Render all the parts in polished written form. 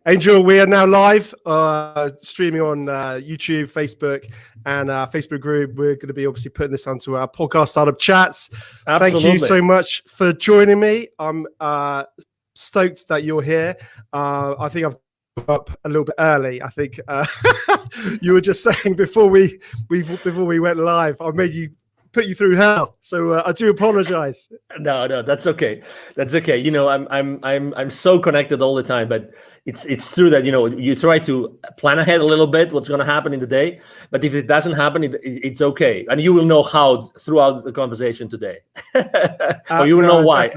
Angel, we are now live, streaming on YouTube, Facebook, and our Facebook group. We're going to be obviously putting this onto our podcast startup chats. Absolutely. Thank you so much for joining me. I'm stoked that you're here. I think I've up a little bit early. I think you were just saying before we went live, I made you put you through hell. So I do apologize. No, that's okay. That's okay. You know, I'm so connected all the time, but it's true that, you know, you try to plan ahead a little bit what's going to happen in the day, but if it doesn't happen, it's okay. And you will know how throughout the conversation today. Or you will know why.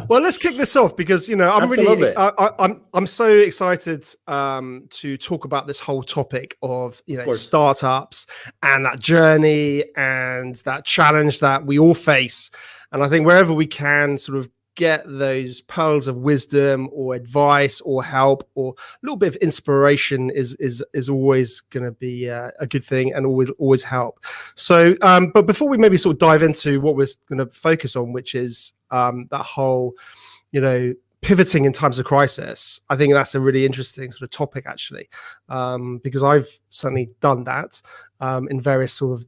Well, let's kick this off because, you know, I'm so excited to talk about this whole topic of, you know, startups and that journey and that challenge that we all face. And I think wherever we can sort of get those pearls of wisdom or advice or help or a little bit of inspiration is always going to be a good thing and always help. So, but before we maybe sort of dive into what we're going to focus on, which is that whole, you know, pivoting in times of crisis, I think that's a really interesting sort of topic actually, because I've certainly done that in various sort of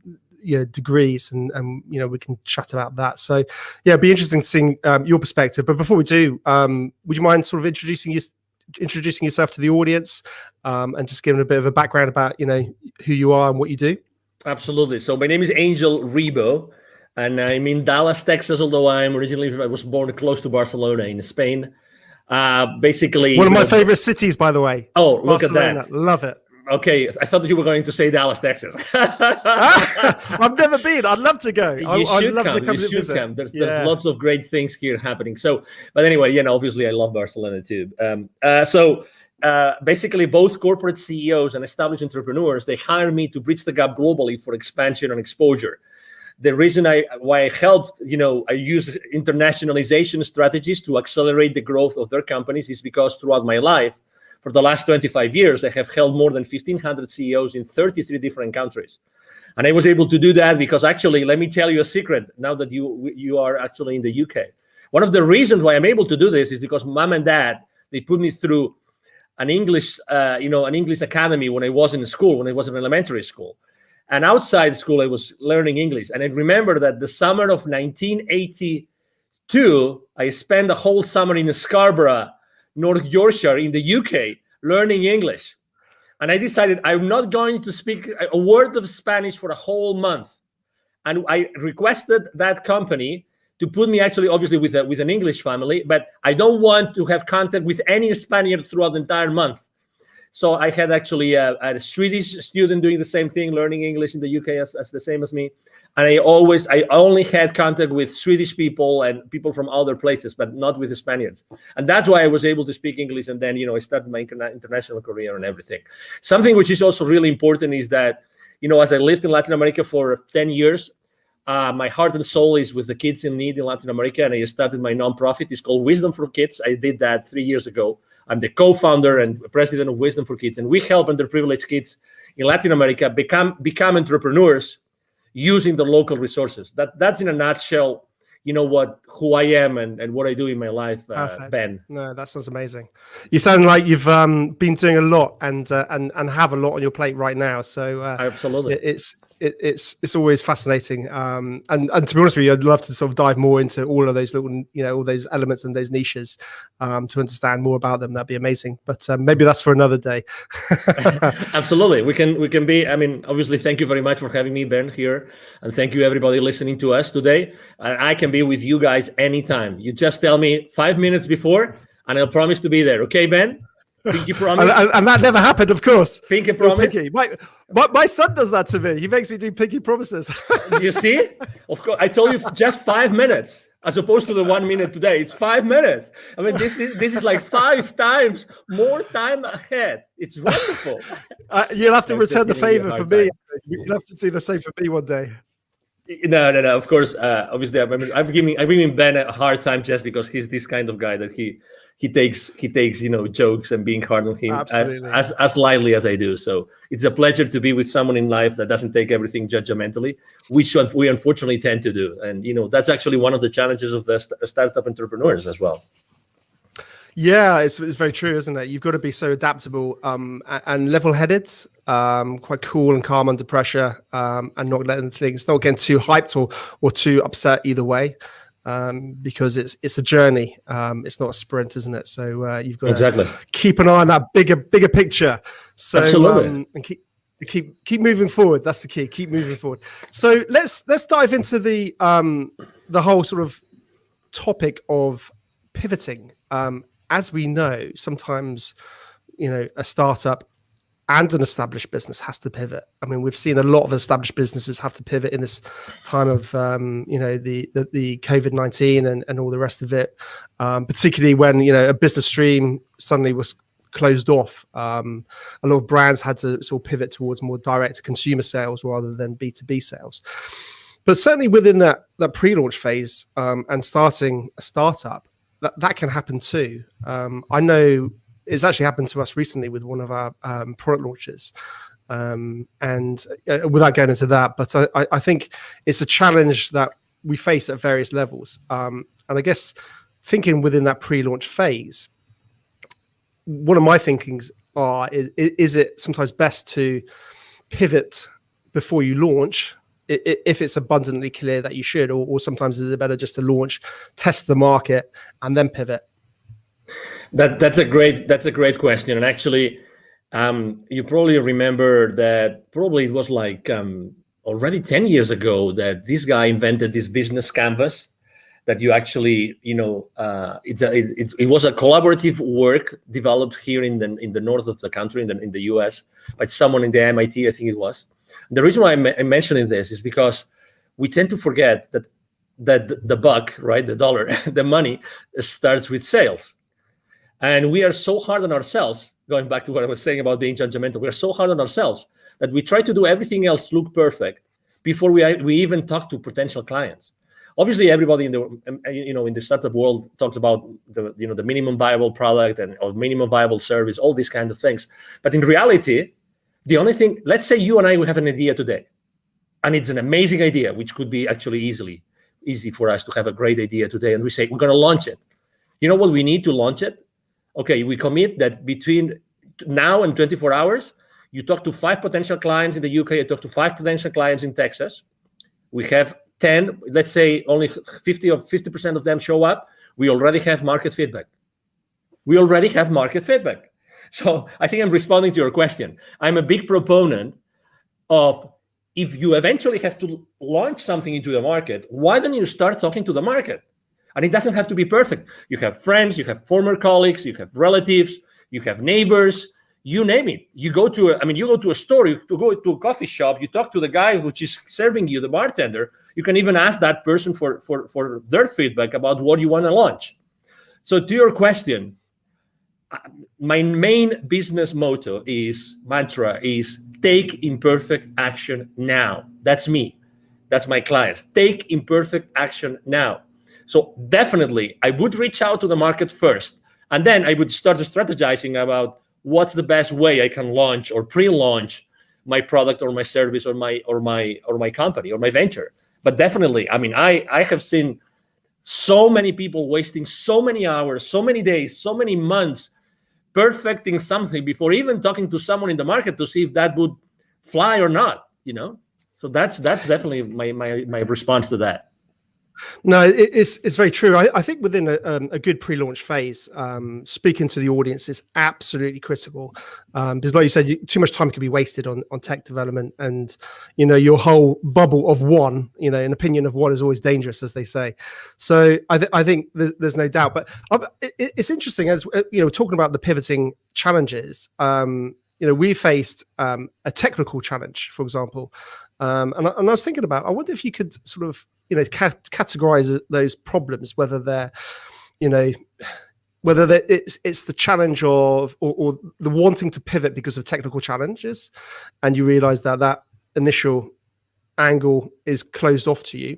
degrees, and you know, we can chat about that. So yeah, it'd be interesting seeing your perspective. But before we do, would you mind sort of introducing yourself to the audience, and just giving a bit of a background about, you know, who you are and what you do? Absolutely. So my name is Angel Ribo, and I'm in Dallas, Texas, although I was born close to Barcelona in Spain. Basically one of my favorite cities, by the way. Oh, look Barcelona. at that. Love it. Okay, I thought that you were going to say Dallas, Texas. I've never been. I'd love to go. I'd love to come you to visit. Come. There's lots of great things here happening. So, but anyway, you know, obviously I love Barcelona too. Basically both corporate CEOs and established entrepreneurs, they hire me to bridge the gap globally for expansion and exposure. The reason why I helped, you know, I use internationalization strategies to accelerate the growth of their companies is because throughout my life, for the last 25 years, I have held more than 1,500 CEOs in 33 different countries. And I was able to do that because actually, let me tell you a secret now that you are actually in the UK. One of the reasons why I'm able to do this is because mom and dad, they put me through an English academy when I was in school, when I was in elementary school. And outside school, I was learning English. And I remember that the summer of 1982, I spent a whole summer in Scarborough, North Yorkshire in the UK, learning English. And I decided I'm not going to speak a word of Spanish for a whole month. And I requested that company to put me actually, obviously, with an English family, but I don't want to have contact with any Spaniard throughout the entire month. So I had actually a Swedish student doing the same thing, learning English in the UK as the same as me. And I only had contact with Swedish people and people from other places, but not with the Spaniards. And that's why I was able to speak English. And then, you know, I started my international career and everything. Something which is also really important is that, you know, as I lived in Latin America for 10 years, my heart and soul is with the kids in need in Latin America. And I started my nonprofit. It's called Wisdom for Kids. I did that 3 years ago. I'm the co-founder and president of Wisdom for Kids. And we help underprivileged kids in Latin America become entrepreneurs using the local resources. That's in a nutshell, you know, who I am and what I do in my life, Ben. No, that sounds amazing. You sound like you've been doing a lot and have a lot on your plate right now. So absolutely, it's always fascinating. And to be honest with you, I'd love to sort of dive more into all of those little, you know, all those elements and those niches to understand more about them. That'd be amazing. But maybe that's for another day. Absolutely. We can be, I mean, obviously, thank you very much for having me, Ben, here. And thank you, everybody listening to us today. I can be with you guys anytime. You just tell me 5 minutes before, and I'll promise to be there. Okay, Ben? Pinky promise. And that never happened, of course. Pinky promise. Pinky. My son does that to me. He makes me do pinky promises. You see? Of course, I told you just 5 minutes, as opposed to the 1 minute today. It's 5 minutes. I mean, this is like 5 times more time ahead. It's wonderful. You'll have to return the favor for me. You'll have to do the same for me one day. No. Of course, obviously, I'm giving Ben a hard time just because he's this kind of guy that he takes you know, jokes and being hard on him as lightly as I do. So it's a pleasure to be with someone in life that doesn't take everything judgmentally, which we unfortunately tend to do. And you know, that's actually one of the challenges of the startup entrepreneurs as well. Yeah, it's very true, isn't it? You've got to be so adaptable and level-headed, quite cool and calm under pressure, and not getting too hyped or too upset either way, because it's a journey. It's not a sprint, isn't it? So you've got to keep an eye on that bigger picture. So Absolutely. And keep moving forward. That's the key. Keep moving forward. So let's dive into the whole sort of topic of pivoting. As we know, sometimes, a startup and an established business has to pivot. I mean, we've seen a lot of established businesses have to pivot in this time of, the COVID-19 and all the rest of it, particularly when, a business stream suddenly was closed off. A lot of brands had to sort of pivot towards more direct consumer sales rather than B2B sales. But certainly within that pre-launch phase and starting a startup, that can happen too. I know it's actually happened to us recently with one of our product launches. And without going into that, but I think it's a challenge that we face at various levels. And I guess thinking within that pre-launch phase, one of my thinkings is it sometimes best to pivot before you launch, if it's abundantly clear that you should, or sometimes is it better just to launch, test the market, and then pivot? That's a great question. And actually, you probably remember that probably it was like already 10 years ago that this guy invented this business canvas that you actually, it was a collaborative work developed here in the north of the country, in the US, by someone in the MIT, I think it was. The reason why I'm mentioning this is because we tend to forget that the buck, right, the dollar, the money starts with sales. And we are so hard on ourselves, going back to what I was saying about being judgmental, we are so hard on ourselves that we try to do everything else look perfect before we even talk to potential clients. Obviously, everybody in the startup world talks about the minimum viable product or minimum viable service, all these kind of things. But in reality, the only thing, let's say you and I will have an idea today, and it's an amazing idea, which could be actually easy for us to have a great idea today, and we say we're going to launch it. You know what we need to launch it? Okay, we commit that between now and 24 hours, you talk to 5 potential clients in the UK, you talk to 5 potential clients in Texas. We have 10, let's say only 50% of them show up. We already have market feedback. So I think I'm responding to your question. I'm a big proponent of, if you eventually have to launch something into the market, why don't you start talking to the market? And it doesn't have to be perfect. You have friends, you have former colleagues, you have relatives, you have neighbors, you name it. You go to a store, you go to a coffee shop, you talk to the guy which is serving you, the bartender. You can even ask that person for their feedback about what you want to launch. So to your question, my main business mantra is take imperfect action now. That's me. That's my clients. Take imperfect action now. So definitely, I would reach out to the market first, and then I would start strategizing about what's the best way I can launch or pre-launch my product or my service or my company or my venture. But definitely, I mean, I have seen so many people wasting so many hours, so many days, so many months perfecting something before even talking to someone in the market to see if that would fly or not. So that's definitely my response to that. No, it's very true. I think within a good pre-launch phase, speaking to the audience is absolutely critical, because like you said, too much time can be wasted on tech development, and your whole bubble of one, an opinion of one is always dangerous, as they say. So I think there's no doubt. But it's interesting, as talking about the pivoting challenges. We faced a technical challenge, for example, and I was thinking about, I wonder if you could sort of categorize those problems, whether they're it's the challenge of or the wanting to pivot because of technical challenges, and you realize that initial angle is closed off to you.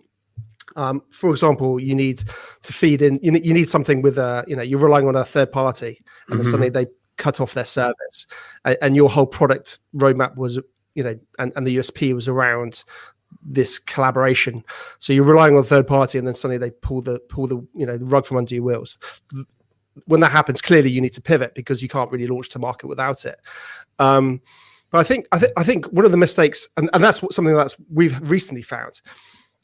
For example, you need to feed in, you need something with you're relying on a third party, and then suddenly they cut off their service, and your whole product roadmap was and the USP was around this collaboration. So you're relying on a third party, and then suddenly they pull the rug from under your wheels. when that happens, clearly you need to pivot because you can't really launch to market without it. But I think one of the mistakes, and that's something that's we've recently found.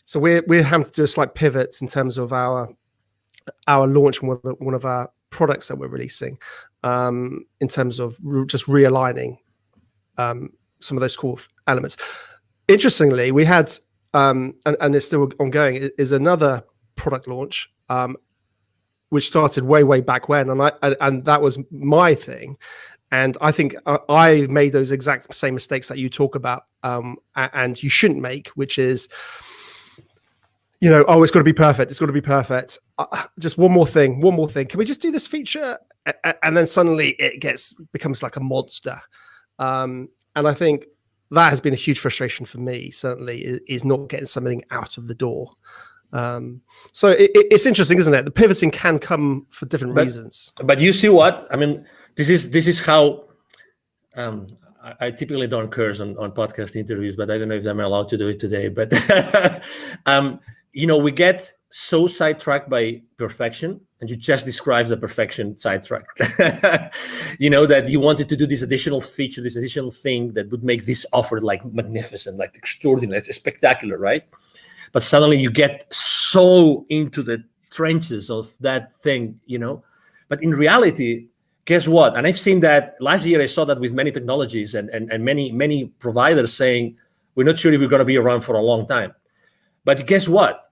So we're having to do a slight pivots in terms of our launch, one of our products that we're releasing, in terms of just realigning some of those core elements. Interestingly, we had, and it's still ongoing, is another product launch, which started way back when, and that was my thing. And I think I made those exact same mistakes that you talk about, and you shouldn't make, which is, it's got to be perfect. It's got to be perfect. Just one more thing. Can we just do this feature? And then suddenly it becomes like a monster. And I think that has been a huge frustration for me, certainly, is not getting something out of the door. So it's interesting, isn't it? The pivoting can come for different reasons. But you see what? I mean, this is how I typically don't curse on podcast interviews, but I don't know if I'm allowed to do it today. But we get so sidetracked by perfection, and you just described the perfection sidetrack. That you wanted to do this additional feature, this additional thing that would make this offer like magnificent, like extraordinary, it's spectacular, right? But suddenly you get so into the trenches of that thing, But in reality, guess what? And I've seen that last year. I saw that with many technologies and many providers saying, we're not sure if we're going to be around for a long time. But guess what?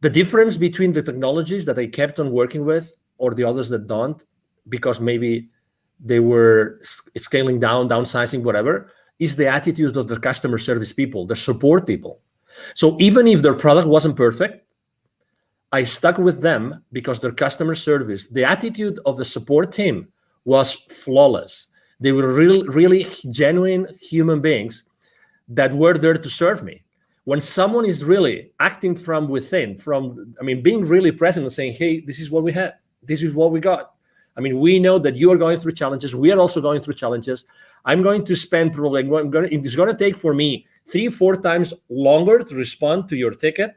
The difference between the technologies that I kept on working with or the others that don't, because maybe they were scaling down, downsizing, whatever, is the attitude of the customer service people, the support people. So even if their product wasn't perfect, I stuck with them because their customer service, the attitude of the support team was flawless. They were really genuine human beings that were there to serve me. When someone is really acting from within, being really present and saying, hey, this is what we have. This is what we got. We know that you are going through challenges. We are also going through challenges. I'm going to spend probably, it's going to take for me 3-4 times longer to respond to your ticket,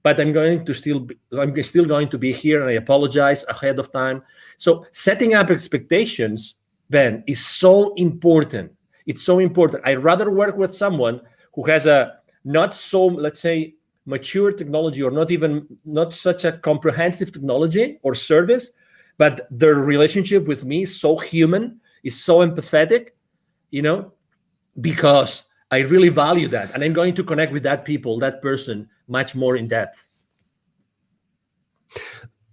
but I'm still going to be here, and I apologize ahead of time. So setting up expectations, Ben, is so important. It's so important. I'd rather work with someone who has a not so, let's say, mature technology, or not such a comprehensive technology or service, but their relationship with me is so human, is so empathetic, because I really value that, and I'm going to connect with that person much more in depth.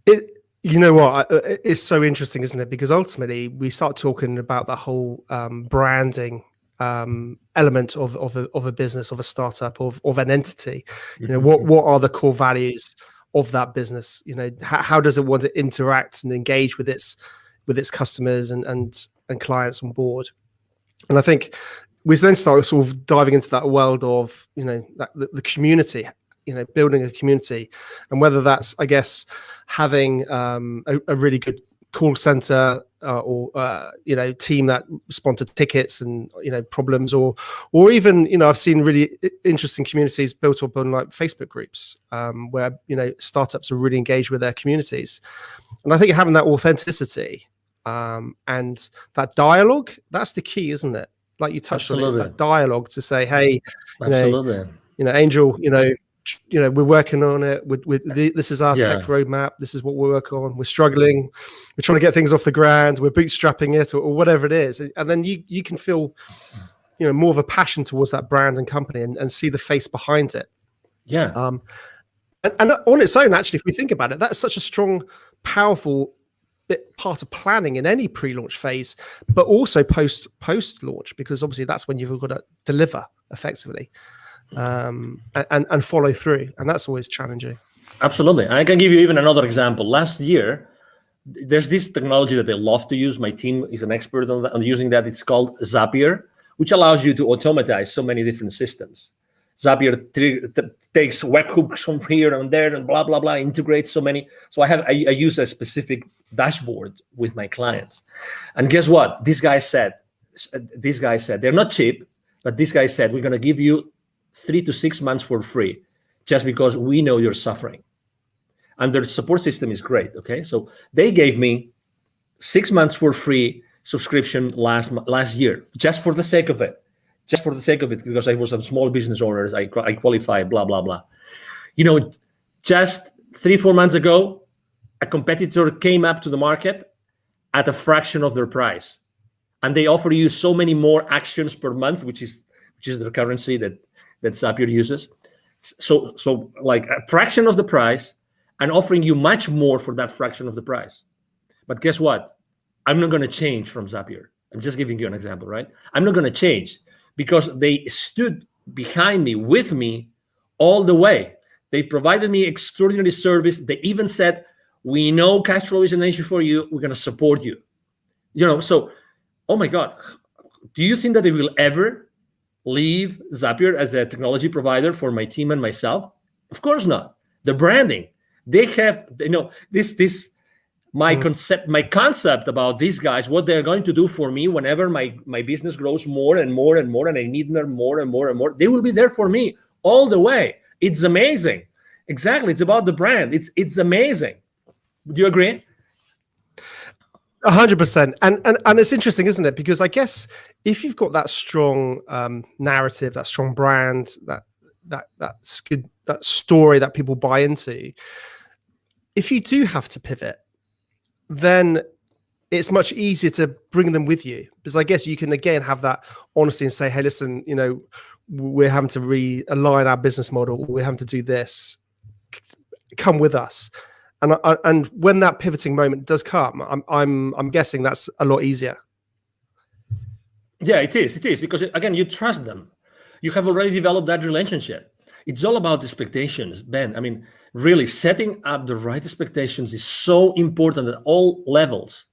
It's so interesting, isn't it? Because ultimately we start talking about the whole branding element of a business, of a startup, of an entity. What are the core values of that business? How does it want to interact and engage with its customers and clients on board? And I think we then start sort of diving into that world of the community, building a community, and whether that's, I guess, having a really good call center or team that respond to tickets and problems, or even I've seen really interesting communities built up on like Facebook groups where startups are really engaged with their communities. And I think having that authenticity and that dialogue, that's the key, isn't it? Like you touched on, it's that dialogue to say, hey, Angel, we're working on it. This is our tech roadmap. This is what we work on. We're struggling. We're trying to get things off the ground. We're bootstrapping it, or whatever it is. And then you can feel, more of a passion towards that brand and company, and see the face behind it. Yeah. And on its own, actually, if we think about it, that's such a strong, powerful part of planning in any pre-launch phase, but also post-launch, because obviously that's when you've got to deliver effectively. And follow through, and that's always challenging. Absolutely. I can give you even another example. Last year, there's this technology that I love to use. My team is an expert on using that. It's called Zapier, which allows you to automatize so many different systems. Zapier takes webhooks from here and there and blah blah blah, integrates so many. So I use a specific dashboard with my clients, and guess what? This guy said they're not cheap, but this guy said, we're going to give you 3 to 6 months for free, just because we know you're suffering. And their support system is great. Okay, so they gave me 6 months for free subscription last year, just for the sake of it. Just for the sake of it, because I was a small business owner, I qualify, blah, blah, blah. Just 3-4 months ago, a competitor came up to the market at a fraction of their price. And they offer you so many more actions per month, which is the currency that Zapier uses. So like a fraction of the price and offering you much more for that fraction of the price. But guess what? I'm not going to change from Zapier. I'm just giving you an example, right? I'm not going to change because they stood behind me, with me all the way. They provided me extraordinary service. They even said, we know cash flow is an issue for you. We're going to support you. So, oh my God, do you think that they will ever leave Zapier as a technology provider for my team and myself? Of course not. The branding, they have, my concept about these guys, what they're going to do for me whenever my business grows more and more and more, and I need them more and more and more, they will be there for me all the way. It's amazing. Exactly. It's about the brand. It's amazing. Do you agree? 100%. And it's interesting, isn't it? Because I guess if you've got that strong narrative, that strong brand, that's good, that story that people buy into, if you do have to pivot, then it's much easier to bring them with you, because I guess you can again have that honesty and say, hey, listen, we're having to realign our business model. We're having to do this. Come with us. And when that pivoting moment does come, I'm guessing that's a lot easier. Yeah, it is because again, you trust them. You have already developed that relationship. It's all about expectations, Ben. I mean, really setting up the right expectations is so important at all levels.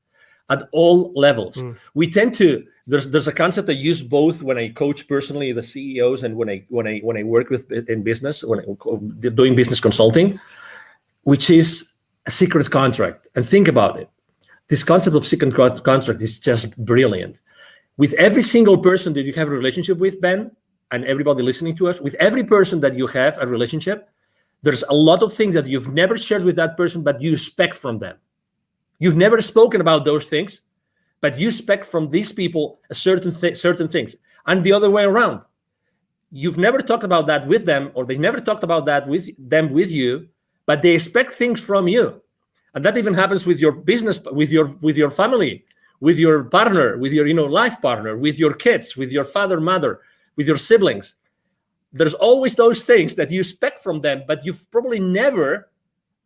We tend to, there's a concept I use both when I coach personally the CEOs and when I work with in business, when I'm doing business consulting, which is a secret contract. And think about it. This concept of secret contract is just brilliant. With every single person that you have a relationship with, Ben, and everybody listening to us, with every person that you have a relationship, there's a lot of things that you've never shared with that person, but you expect from them. You've never spoken about those things, but you expect from these people a certain things. And the other way around. You've never talked about that with them, or they never talked about that with you, but they expect things from you. And that even happens with your business, with your family, with your partner, with your life partner, with your kids, with your father, mother, with your siblings. There's always those things that you expect from them, but you've probably never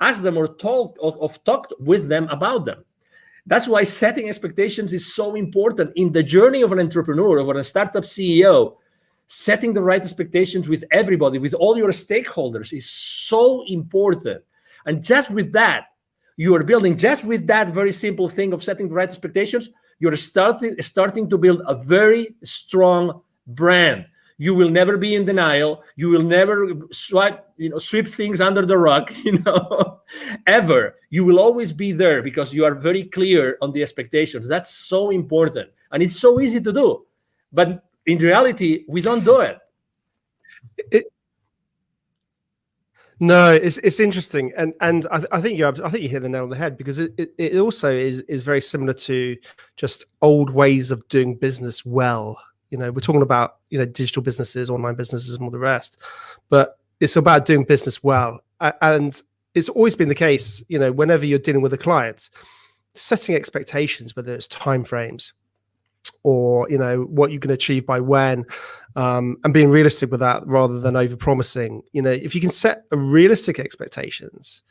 asked them or talked with them about them. That's why setting expectations is so important in the journey of an entrepreneur, of a startup CEO. Setting the right expectations with everybody, with all your stakeholders, is so important. And just with that, you are building, just with that very simple thing of setting the right expectations, you're starting to build a very strong brand. You will never be in denial. You will never sweep things under the rug, ever. You will always be there because you are very clear on the expectations. That's so important. And it's so easy to do. But in reality, we don't do it. No, it's interesting, and I think you hit the nail on the head, because it also is very similar to just old ways of doing business well. We're talking about digital businesses, online businesses, and all the rest, but it's about doing business well, and it's always been the case. Whenever you're dealing with a client, setting expectations, whether it's timeframes or what you can achieve by when, and being realistic with that rather than over promising. If you can set a realistic expectations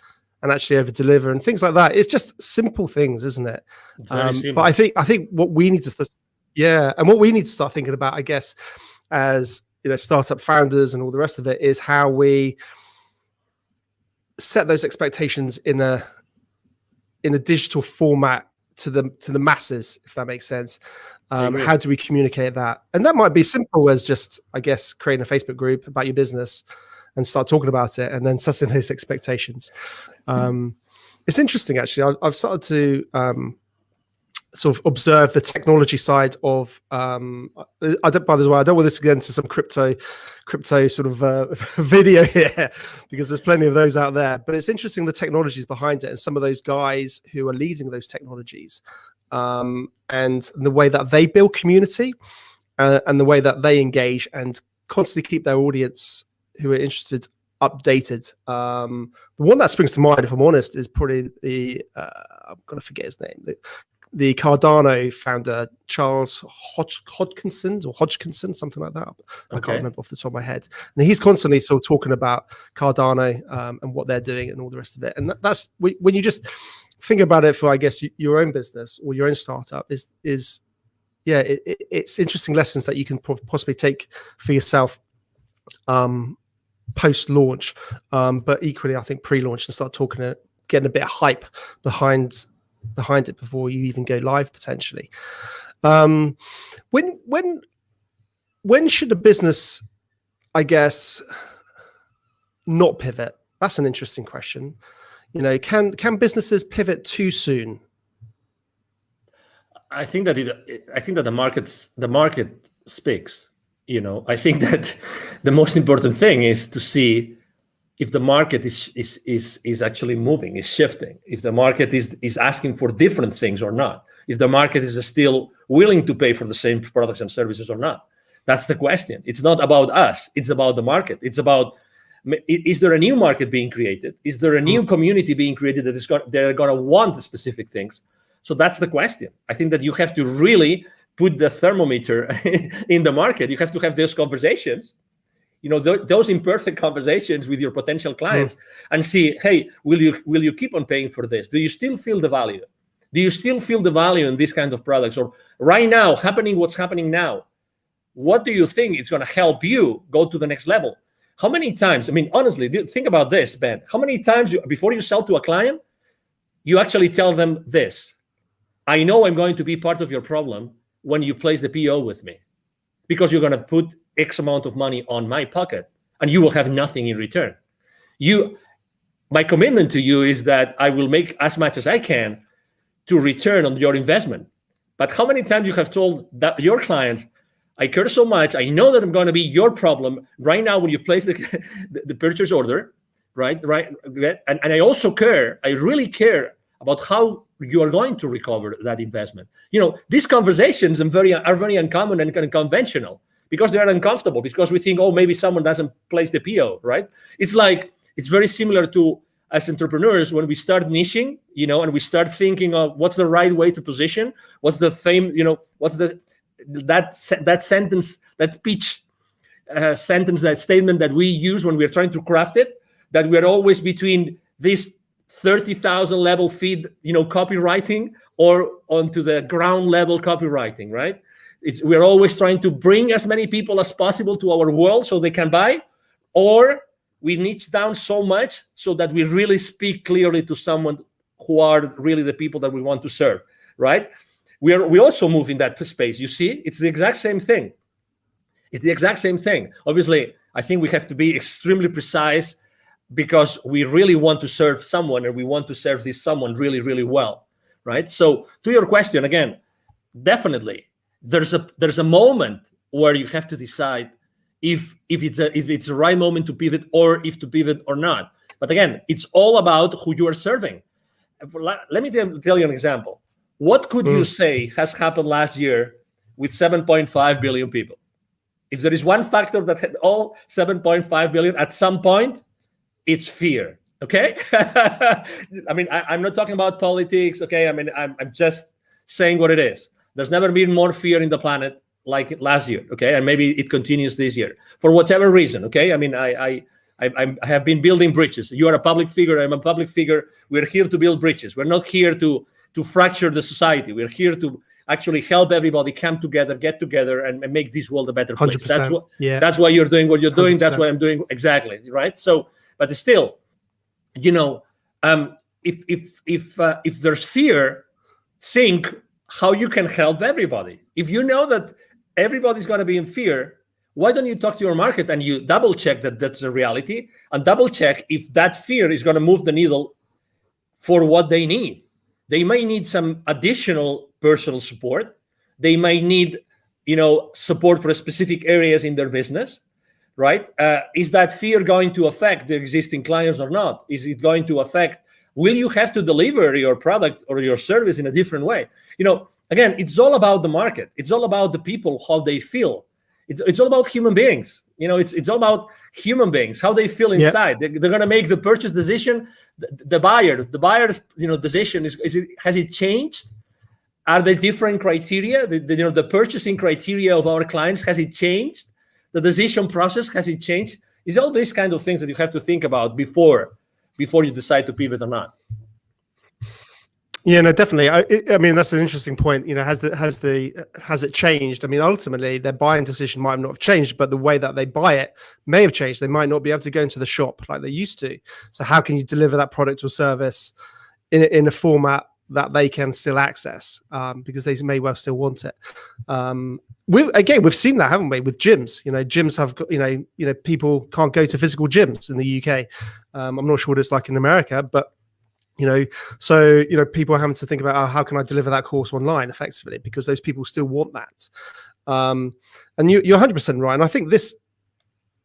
and actually over deliver and things like that, it's just simple things, isn't it? But I think what we need to what we need to start thinking about, I guess, as startup founders and all the rest of it, is how we set those expectations in a digital format to the masses, if that makes sense. How do we communicate that? And that might be simple as just, I guess, creating a Facebook group about your business and start talking about it, and then setting those expectations. It's interesting, actually. I've started to sort of observe the technology side of. By the way, I don't want this to get into some crypto sort of video here, because there's plenty of those out there. But it's interesting the technologies behind it, and some of those guys who are leading those technologies. and the way that they build community, and the way that they engage and constantly keep their audience who are interested updated. The one that springs to mind, if I'm honest, is probably the I'm gonna forget his name. The Cardano founder, Charles Hodgkinson, something like that. I can't remember off the top of my head. And he's constantly sort of talking about Cardano and what they're doing and all the rest of it. And that's when you just think about it for, I guess, your own business or your own startup it's interesting lessons that you can possibly take for yourself post-launch, but equally, I think pre-launch, and start getting a bit of hype behind it before you even go live potentially. When should a business, I guess, not pivot? That's an interesting question. Can businesses pivot too soon? I think that the market speaks. I think that the most important thing is to see if the market is actually moving, is shifting, if the market is asking for different things or not, if the market is still willing to pay for the same products and services or not. That's the question. It's not about us. It's about the market. It's about, is there a new market being created? Is there a new community being created they're going to want specific things? So that's the question. I think that you have to really put the thermometer in the market. You have to have those conversations, those imperfect conversations with your potential clients, and see, hey, will you keep on paying for this? Do you still feel the value? Do you still feel the value in these kind of products? Or right now, what's happening now, what do you think is going to help you go to the next level? How many times, honestly, think about this, Ben. How many times before you sell to a client, you actually tell them this: I know I'm going to be part of your problem when you place the PO with me, because you're going to put X amount of money on my pocket and you will have nothing in return. My commitment to you is that I will make as much as I can to return on your investment. But how many times you have told that your clients, I care so much, I know that I'm going to be your problem right now when you place the purchase order, right? And I also care, I really care about how you are going to recover that investment. These conversations are very uncommon and kind of conventional, because they are uncomfortable, because we think, oh, maybe someone doesn't place the PO, right? It's very similar to, as entrepreneurs, when we start niching, and we start thinking of what's the right way to position, what's the fame, what's that sentence, that pitch sentence, that statement that we use when we're trying to craft it, that we're always between this 30,000 level feed, copywriting, or onto the ground level copywriting, right? We're always trying to bring as many people as possible to our world so they can buy, or we niche down so much so that we really speak clearly to someone who are really the people that we want to serve, right? We also move in that space. You see, it's the exact same thing. Obviously, I think we have to be extremely precise, because we really want to serve someone, and we want to serve this someone really, really well, right? So to your question, again, definitely there's a moment where you have to decide if it's the right moment to pivot, or if to pivot or not. But again, it's all about who you are serving. Let me tell you an example. What could you say has happened last year with 7.5 billion people? If there is one factor that had all 7.5 billion at some point, it's fear. Okay. I'm not talking about politics. Okay. I'm just saying what it is. There's never been more fear in the planet like last year. Okay. And maybe it continues this year for whatever reason. Okay. I have been building bridges. You are a public figure. I'm a public figure. We're here to build bridges. We're not here to fracture the society. We're here to actually help everybody come together, get together, and make this world a better place. That's why you're doing what you're doing. 100%. That's what I'm doing. Exactly. Right. So, but still, if there's fear, think how you can help everybody. If you know that everybody's going to be in fear, why don't you talk to your market and you double check that that's the reality, and double check if that fear is going to move the needle for what they need. They may need some additional personal support. They might need, support for specific areas in their business. Right? Is that fear going to affect the existing clients or not? Is it going to affect will you have to deliver your product or your service in a different way? Again, it's all about the market. It's all about the people, how they feel. It's all about human beings. It's all about human beings, how they feel inside. They're going to make the purchase decision. The buyer, decision has it changed? Are there different criteria? The purchasing criteria of our clients, has it changed? The decision process, has it changed? It's all these kind of things that you have to think about before you decide to pivot or not. Yeah, no, definitely. I mean, that's an interesting point. Has it changed? I mean, ultimately, their buying decision might not have changed, but the way that they buy it may have changed. They might not be able to go into the shop like they used to. So how can you deliver that product or service in a format that they can still access, because they may well still want it? We've seen that, haven't we, with gyms? Gyms have got, people can't go to physical gyms in the UK. I'm not sure what it's like in America, but so people are having to think about, how can I deliver that course online effectively, because those people still want that. And you're 100% right. And I think this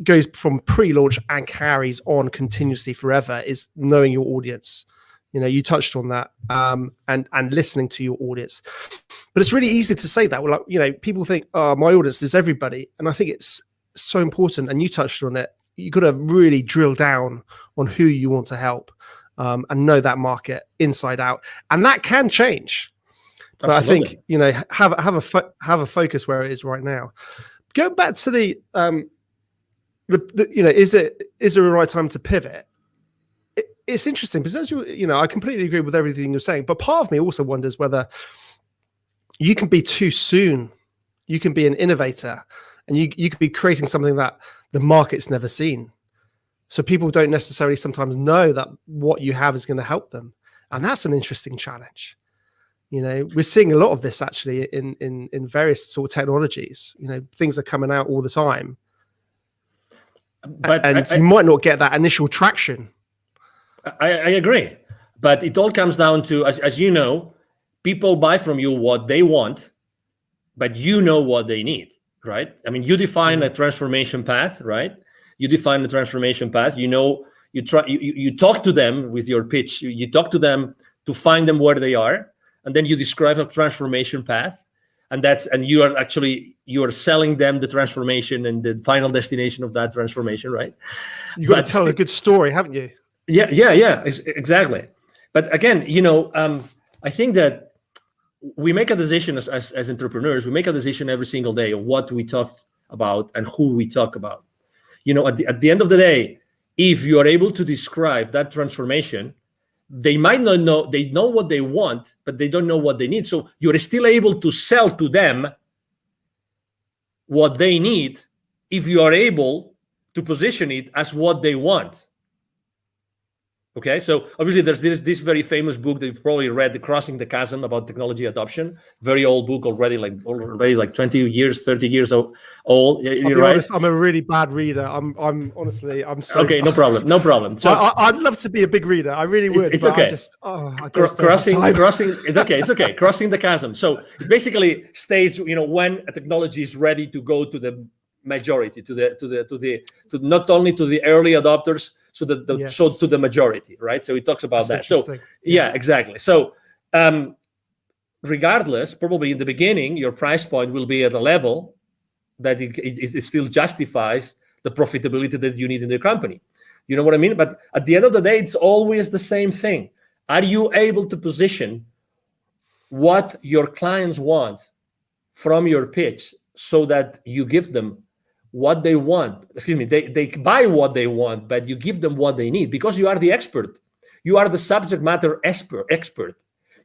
goes from pre-launch and carries on continuously forever, is knowing your audience. You touched on that, and listening to your audience. But it's really easy to say that. Well, people think, oh, my audience is everybody. And I think it's so important. And you touched on it. You got to really drill down on who you want to help. And know that market inside out, and that can change. But absolutely. I think have a focus where it is right now. Going back to the is there a right time to pivot? It's interesting because I completely agree with everything you're saying, but part of me also wonders whether you can be too soon. You can be an innovator, and you could be creating something that the market's never seen. So people don't necessarily sometimes know that what you have is going to help them. And that's an interesting challenge. We're seeing a lot of this actually in various sort of technologies. Things are coming out all the time. But you might not get that initial traction. I agree. But it all comes down to, as you know, people buy from you what they want, but you know what they need, right? I mean, you define a transformation path, right? You define the transformation path. You talk to them with your pitch. You talk to them to find them where they are, and then you describe a transformation path, and you are selling them the transformation and the final destination of that transformation, right? You got to tell a good story, haven't you? Yeah, exactly. But again, I think that we make a decision as entrepreneurs. We make a decision every single day of what we talk about and who we talk about. At the end of the day, if you are able to describe that transformation, they might not know, they know what they want, but they don't know what they need. So you're still able to sell to them what they need if you are able to position it as what they want. Okay, so obviously there's this very famous book that you've probably read, The Crossing the Chasm, about technology adoption. Very old book already, like 20 years, 30 years old. I'll be honest, I'm a really bad reader. I'm honestly, I'm so okay. No problem. So I'd love to be a big reader. I really would. It's okay. Crossing. It's okay. Crossing the chasm. So it basically states, when a technology is ready to go to the majority, to not only to the early adopters, so to the majority, right? So it talks about that. So yeah, exactly. So regardless, probably in the beginning, your price point will be at a level that it still justifies the profitability that you need in the company. You know what I mean? But at the end of the day, it's always the same thing. Are you able to position what your clients want from your pitch so that you give them what they want? They buy what they want, but you give them what they need because you are the expert. You are the subject matter expert.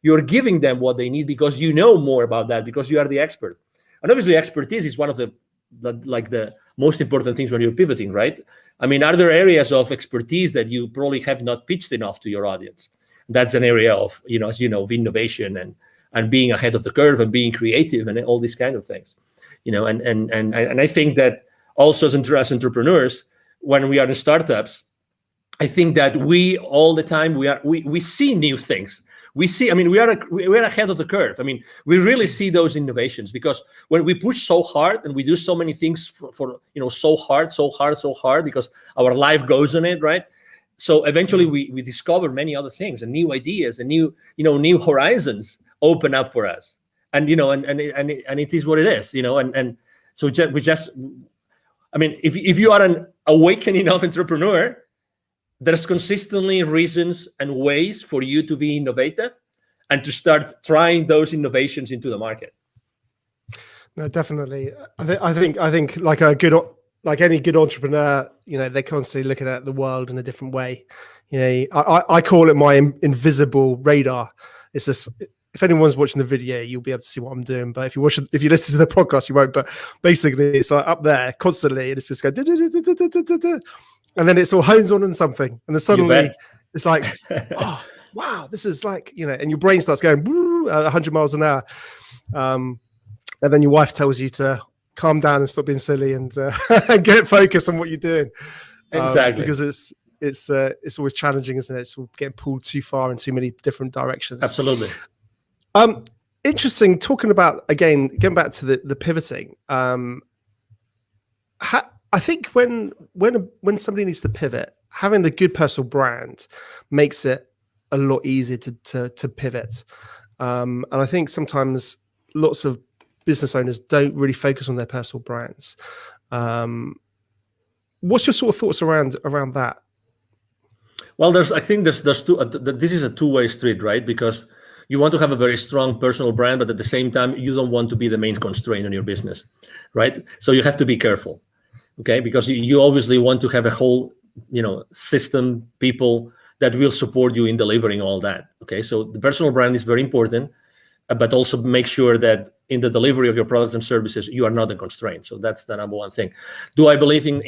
You're giving them what they need because you know more about that, because you are the expert. And obviously expertise is one of the most important things when you're pivoting, right? I mean, are there areas of expertise that you probably have not pitched enough to your audience? That's an area of, as you know, of innovation and being ahead of the curve and being creative and all these kind of things, and I think that also as entrepreneurs, when we are in startups, I think that we all the time we see new things. We're ahead of the curve. I mean, we really see those innovations because when we push so hard and we do so many things for so hard because our life goes on it, right? So eventually we discover many other things and new ideas and new horizons open up for us. And and it is what it is, and so I mean, if you are an awakening enough entrepreneur, there's consistently reasons and ways for you to be innovative and to start trying those innovations into the market. No, definitely. I think like any good entrepreneur, they're constantly looking at the world in a different way. I call it my invisible radar. It's this. If anyone's watching the video, you'll be able to see what I'm doing. But if you listen to the podcast, you won't. But basically, it's like up there constantly, and it's just going, and then it's all hones on something, and then suddenly it's like, oh wow, this is like, and your brain starts going 100 miles an hour, and then your wife tells you to calm down and stop being silly and get focused on what you're doing. Exactly, because it's always challenging, isn't it? It's getting pulled too far in too many different directions. Absolutely. Interesting. Talking about, again, getting back to the pivoting. I think when somebody needs to pivot, having a good personal brand makes it a lot easier to pivot. And I think sometimes lots of business owners don't really focus on their personal brands. What's your sort of thoughts around that? Well, I think there's two. This is a two-way street, right? Because you want to have a very strong personal brand, but at the same time, you don't want to be the main constraint on your business, right? So you have to be careful, okay? Because you obviously want to have a whole, system, people that will support you in delivering all that, okay? So the personal brand is very important, but also make sure that in the delivery of your products and services, you are not a constraint. So that's the number one thing. Do I believe in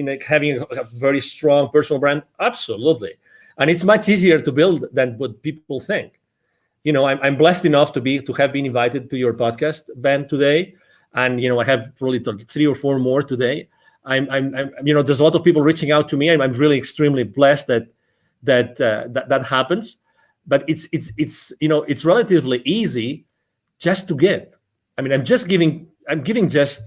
like having a very strong personal brand? Absolutely. And it's much easier to build than what people think. I'm blessed enough to have been invited to your podcast, Ben, today, and I have probably 3 or 4 more today. I'm there's a lot of people reaching out to me, and I'm really extremely blessed that happens. But it's relatively easy just to give. I mean, I'm giving just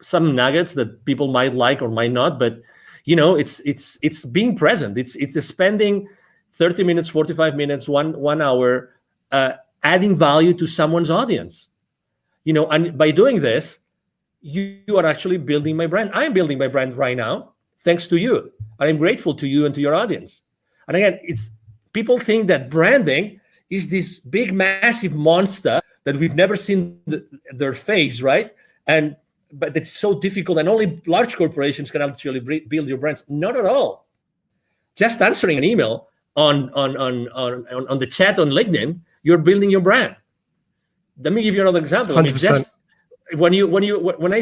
some nuggets that people might like or might not, but it's being present. It's spending 30 minutes, 45 minutes, 1 hour, adding value to someone's audience, and by doing this, you are actually building my brand. I'm building my brand right now, thanks to you. I'm grateful to you and to your audience. And again, people think that branding is this big, massive monster that we've never seen their face, right? But it's so difficult, and only large corporations can actually build your brands. Not at all. Just answering an email on the chat on LinkedIn, you're building your brand. Let me give you another example. 100%. When I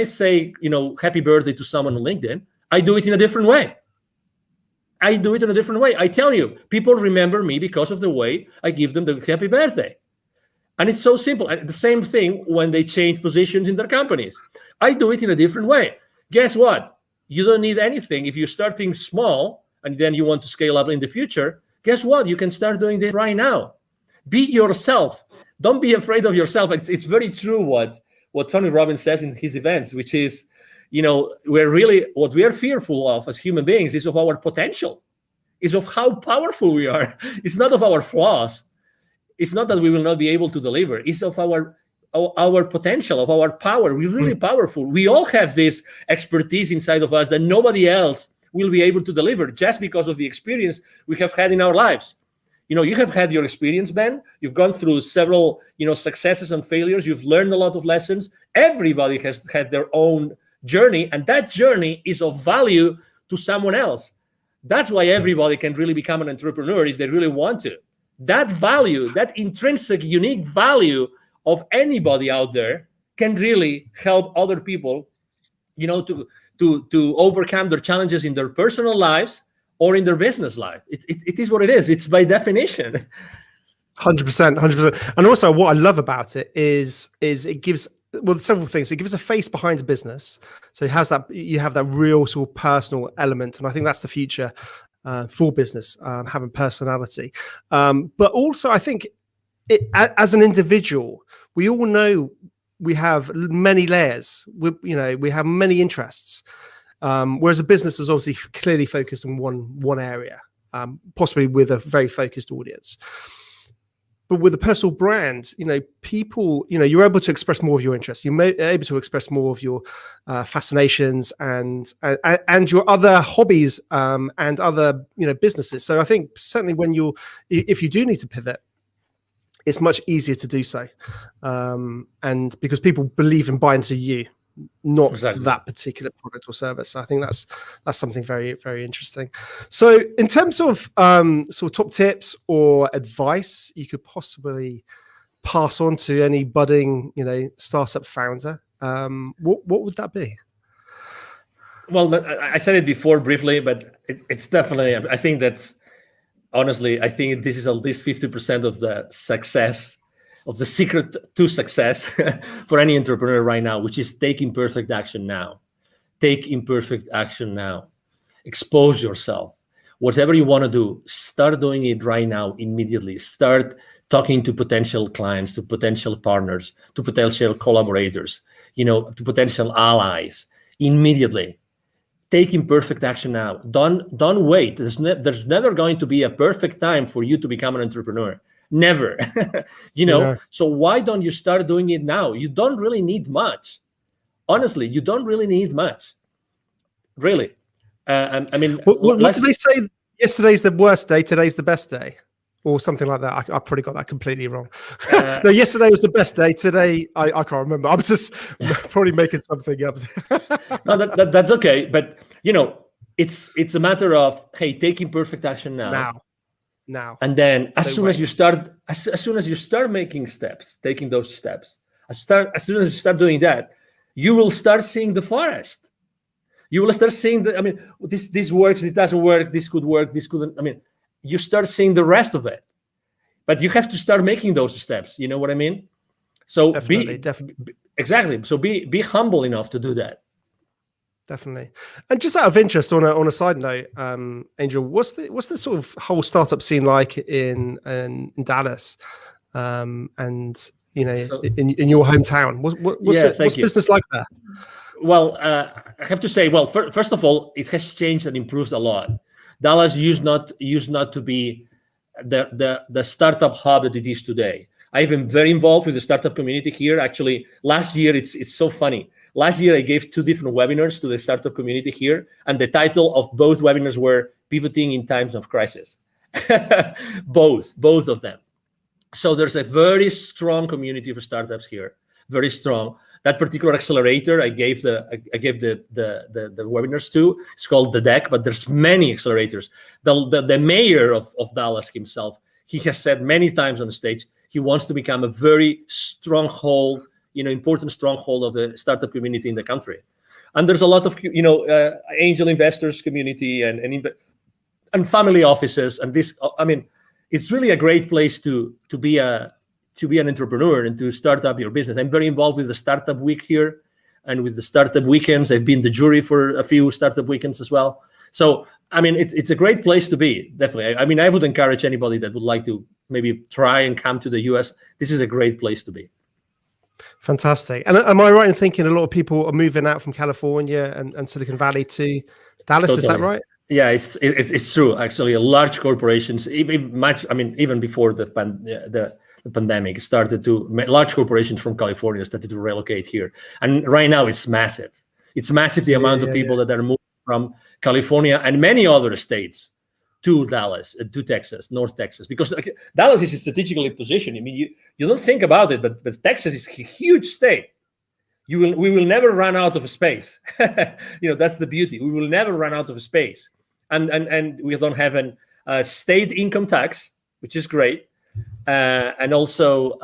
say happy birthday to someone on LinkedIn, I do it in a different way. I tell you, people remember me because of the way I give them the happy birthday. And it's so simple. And the same thing when they change positions in their companies. I do it in a different way. Guess what? You don't need anything. If you're starting small and then you want to scale up in the future, guess what? You can start doing this right now. Be yourself. Don't be afraid of yourself. It's very true what Tony Robbins says in his events, which is, what we are fearful of as human beings is of our potential, is of how powerful we are. It's not of our flaws. It's not that we will not be able to deliver. It's of our potential, of our power. We're really powerful. We all have this expertise inside of us that nobody else will be able to deliver just because of the experience we have had in our lives. You have had your experience, Ben. You've gone through several, successes and failures. You've learned a lot of lessons. Everybody has had their own journey, and that journey is of value to someone else. That's why everybody can really become an entrepreneur if they really want to. That value, that intrinsic, unique value of anybody out there can really help other people, to overcome their challenges in their personal lives or in their business life. It is what it is. It's by definition. 100%. And also what I love about it is it gives, several things. It gives a face behind the business. So it has you have that real sort of personal element. And I think that's the future for business, having personality. But also I think as an individual, we all know we have many layers. We have many interests. Whereas a business is obviously clearly focused on one area, possibly with a very focused audience. But with a personal brand, people, you're able to express more of your interests. You're able to express more of your fascinations and your other hobbies and other, businesses. So I think certainly if you do need to pivot, it's much easier to do so, and because people believe and buy into you, not that particular product or service. I think that's something very, very interesting. So in terms of sort of top tips or advice you could possibly pass on to any budding, startup founder, what would that be? Well, I said it before briefly, but it's definitely, I think that's, honestly, I think this is at least 50% of the success, of the secret to success for any entrepreneur right now, which is take imperfect action now. Take imperfect action now. Expose yourself. Whatever you want to do, start doing it right now, immediately. Start talking to potential clients, to potential partners, to potential collaborators, to potential allies, immediately. Take imperfect action now. Don't wait. There's never going to be a perfect time for you to become an entrepreneur. Never. So why don't you start doing it now? You don't really need much. Honestly, you don't really need much. Really. I mean, what did they say? Yesterday's the worst day, today's the best day, or something like that. I probably got that completely wrong. No, yesterday was the best day. Today, I can't remember. I was just probably making something up. No, that's okay. But it's a matter of, hey, take imperfect action now. And then as soon as you start making steps, taking those steps, as soon as you start doing that, you will start seeing the forest. You will start seeing this works, it doesn't work, this could work, this couldn't. You start seeing the rest of it. But you have to start making those steps. You know what I mean? So definitely. Exactly. So be humble enough to do that. Definitely. And just out of interest, on a side note, Angel, what's the sort of whole startup scene like in Dallas, and in your hometown? What's business like there? Well, I have to say, first of all, it has changed and improved a lot. Dallas used not to be the startup hub that it is today. I've been very involved with the startup community here. Actually, last year, it's so funny. Last year, I gave 2 different webinars to the startup community here, and the title of both webinars were Pivoting in Times of Crisis. both of them. So there's a very strong community for startups here, very strong. That particular accelerator I gave the webinars to, it's called The Deck, but there's many accelerators. The mayor of Dallas himself, he has said many times on the stage, he wants to become a very stronghold, important stronghold of the startup community in the country. And there's a lot of, angel investors community and family offices. And this, it's really a great place to be an entrepreneur and to start up your business. I'm very involved with the Startup Week here and with the Startup Weekends. I've been the jury for a few Startup Weekends as well. So, it's a great place to be, definitely. I would encourage anybody that would like to maybe try and come to the US. This is a great place to be. Fantastic. And am I right in thinking a lot of people are moving out from California and Silicon Valley to Dallas? Totally. Is that right? Yeah, it's true. Actually, large corporations, even before the pandemic started large corporations from California started to relocate here. And right now it's massive. It's massive, the amount of people that are moving from California and many other states to Dallas, to Texas, North Texas, because Dallas is strategically positioned. You don't think about it, but Texas is a huge state. We will never run out of space. That's the beauty. We will never run out of space. And we don't have a state income tax, which is great. And also,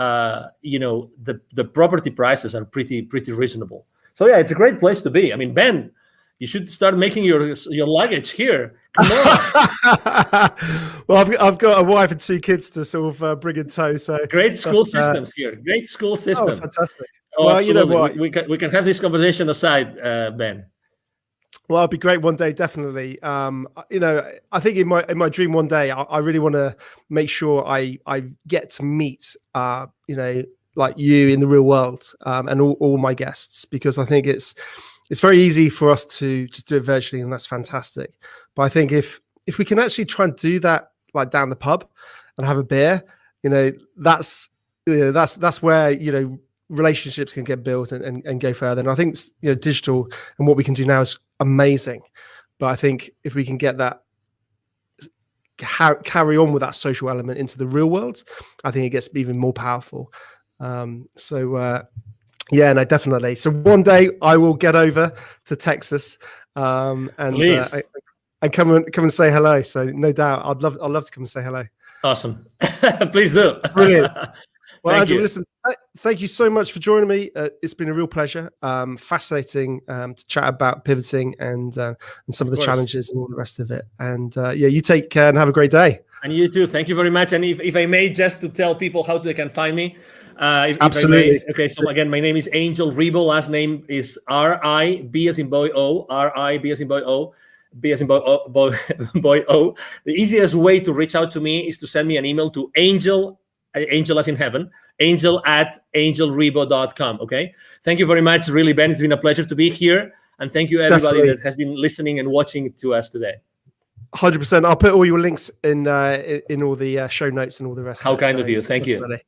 the property prices are pretty reasonable. So yeah, it's a great place to be. Ben, you should start making your luggage here. Come on. Well, I've got a wife and 2 kids to sort of bring in tow. So great school systems here. Great school system. Oh, fantastic. Well, absolutely. You know what? We can have this conversation aside, Ben. Well, it'd be great one day, definitely. I think in my dream one day, I really want to make sure I get to meet, like you in the real world, and all my guests, because I think it's it's very easy for us to just do it virtually, and that's fantastic. But I think if we can actually try and do that, like down the pub and have a beer, that's where, relationships can get built and go further. And I think, digital and what we can do now is amazing. But I think if we can get that, carry on with that social element into the real world, I think it gets even more powerful. Yeah, no, definitely. So one day I will get over to Texas, and come and say hello. So no doubt, I'd love to come and say hello. Awesome. Please do. Brilliant. Well, Angel, listen, thank you so much for joining me. It's been a real pleasure. Fascinating to chat about pivoting and some of the challenges and all the rest of it. And you take care and have a great day. And you too. Thank you very much. And if I may, just to tell people how they can find me. Absolutely. Okay, so again, my name is Angel Ribo. Last name is R-I-B as in boy O, R-I-B as in boy O, B as in boy O. The easiest way to reach out to me is to send me an email to angel as in heaven, angel@angelribo.com. Okay. Thank you very much. Really, Ben, it's been a pleasure to be here. And thank you everybody that has been listening and watching to us today. 100%. I'll put all your links in all the show notes and all the rest. How kind of you. Thank you.